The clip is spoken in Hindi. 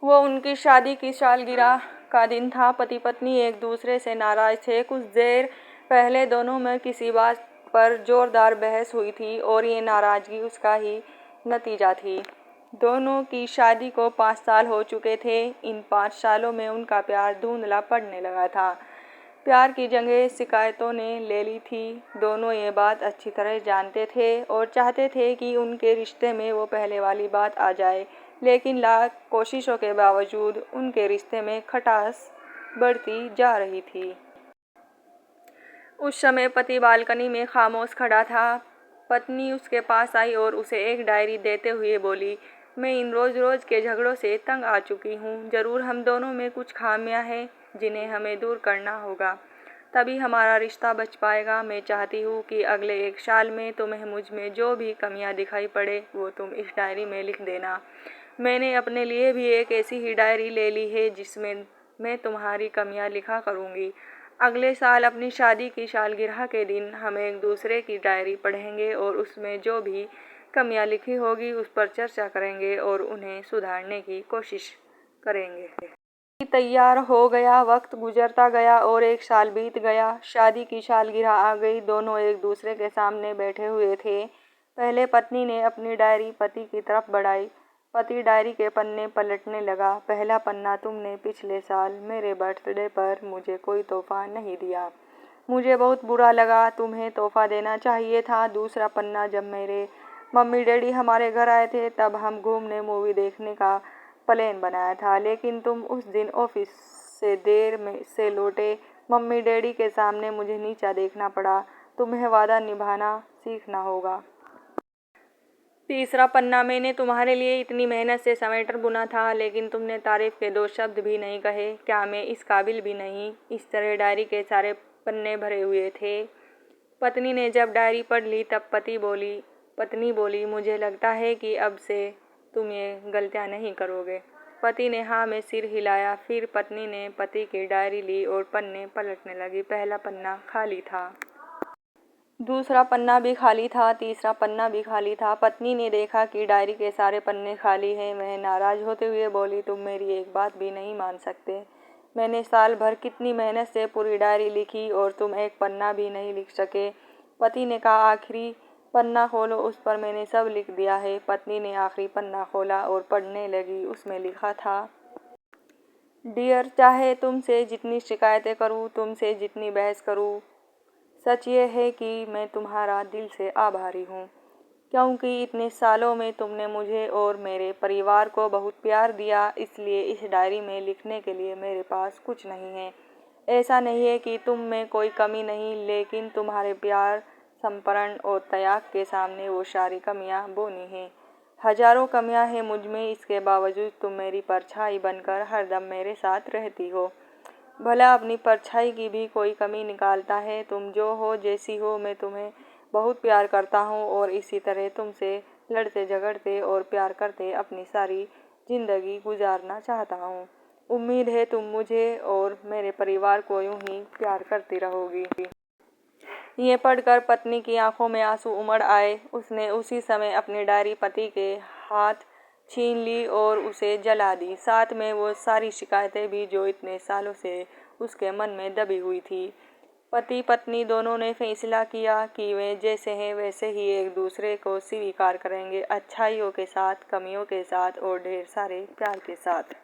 वो उनकी शादी की सालगिरह का दिन था। पति पत्नी एक दूसरे से नाराज थे। कुछ देर पहले दोनों में किसी बात पर जोरदार बहस हुई थी और ये नाराजगी उसका ही नतीजा थी। दोनों की शादी को 5 साल हो चुके थे। इन 5 सालों में उनका प्यार धुंधला पड़ने लगा था। प्यार की जगह शिकायतों ने ले ली थी। दोनों ये बात अच्छी तरह जानते थे और चाहते थे कि उनके रिश्ते में वो पहले वाली बात आ जाए, लेकिन लाख कोशिशों के बावजूद उनके रिश्ते में खटास बढ़ती जा रही थी। उस समय पति बालकनी में खामोश खड़ा था। पत्नी उसके पास आई और उसे एक डायरी देते हुए बोली, मैं इन रोज रोज के झगड़ों से तंग आ चुकी हूँ। जरूर हम दोनों में कुछ खामियां हैं जिन्हें हमें दूर करना होगा, तभी हमारा रिश्ता बच पाएगा। मैं चाहती हूँ कि अगले 1 साल में तुम्हें मुझ में जो भी कमियां दिखाई पड़े वो तुम इस डायरी में लिख देना। मैंने अपने लिए भी एक ऐसी ही डायरी ले ली है जिसमें मैं तुम्हारी कमियां लिखा करूँगी। अगले साल अपनी शादी की सालगिरह के दिन हम एक दूसरे की डायरी पढ़ेंगे और उसमें जो भी कमियां लिखी होगी उस पर चर्चा करेंगे और उन्हें सुधारने की कोशिश करेंगे। तैयार हो गया। वक्त गुजरता गया और 1 साल बीत गया। शादी की सालगिरह आ गई। दोनों एक दूसरे के सामने बैठे हुए थे। पहले पत्नी ने अपनी डायरी पति की तरफ बढ़ाई। पति डायरी के पन्ने पलटने लगा। पहला पन्ना, तुमने पिछले साल मेरे बर्थडे पर मुझे कोई तोहफा नहीं दिया। मुझे बहुत बुरा लगा। तुम्हें तोहफा देना चाहिए था। दूसरा पन्ना, जब मेरे मम्मी डैडी हमारे घर आए थे तब हम घूमने मूवी देखने का प्लान बनाया था, लेकिन तुम उस दिन ऑफिस से देर से लौटे। मम्मी डैडी के सामने मुझे नीचा देखना पड़ा। तुम्हें वादा निभाना सीखना होगा। तीसरा पन्ना, मैंने तुम्हारे लिए इतनी मेहनत से स्वेटर बुना था, लेकिन तुमने तारीफ के 2 शब्द भी नहीं कहे। क्या मैं इस काबिल भी नहीं? इस तरह डायरी के सारे पन्ने भरे हुए थे। पत्नी ने जब डायरी पढ़ ली तब पत्नी बोली, मुझे लगता है कि अब से तुम ये गलतियां नहीं करोगे। पति ने हाँ में सिर हिलाया। फिर पत्नी ने पति की डायरी ली और पन्ने पलटने लगी। पहला पन्ना खाली था। दूसरा पन्ना भी खाली था। तीसरा पन्ना भी खाली था। पत्नी ने देखा कि डायरी के सारे पन्ने खाली हैं। वह नाराज होते हुए बोली, तुम मेरी एक बात भी नहीं मान सकते। मैंने साल भर कितनी मेहनत से पूरी डायरी लिखी और तुम एक पन्ना भी नहीं लिख सके। पति ने कहा, आखिरी पन्ना खोलो, उस पर मैंने सब लिख दिया है। पत्नी ने आखिरी पन्ना खोला और पढ़ने लगी। उसमें लिखा था, डियर, चाहे तुमसे जितनी शिकायतें करूं, तुमसे जितनी बहस करूं, सच ये है कि मैं तुम्हारा दिल से आभारी हूँ, क्योंकि इतने सालों में तुमने मुझे और मेरे परिवार को बहुत प्यार दिया। इसलिए इस डायरी में लिखने के लिए मेरे पास कुछ नहीं है। ऐसा नहीं है कि तुम में कोई कमी नहीं, लेकिन तुम्हारे प्यार, समर्पण और त्याग के सामने वो सारी कमियां बोनी हैं। हजारों कमियां हैं मुझ में, इसके बावजूद तुम मेरी परछाई बनकर हरदम मेरे साथ रहती हो। भला अपनी परछाई की भी कोई कमी निकालता है। तुम जो हो, जैसी हो, मैं तुम्हें बहुत प्यार करता हूँ और इसी तरह तुमसे लड़ते झगड़ते और प्यार करते अपनी सारी जिंदगी गुजारना चाहता हूँ। उम्मीद है तुम मुझे और मेरे परिवार को यूं ही प्यार करती रहोगी। ये पढ़कर पत्नी की आंखों में आंसू उमड़ आए। उसने उसी समय अपनी डायरी पति के हाथ छीन ली और उसे जला दी। साथ में वो सारी शिकायतें भी जो इतने सालों से उसके मन में दबी हुई थी। पति पत्नी दोनों ने फैसला किया कि वे जैसे हैं वैसे ही एक दूसरे को स्वीकार करेंगे, अच्छाइयों के साथ, कमियों के साथ और ढेर सारे प्यार के साथ।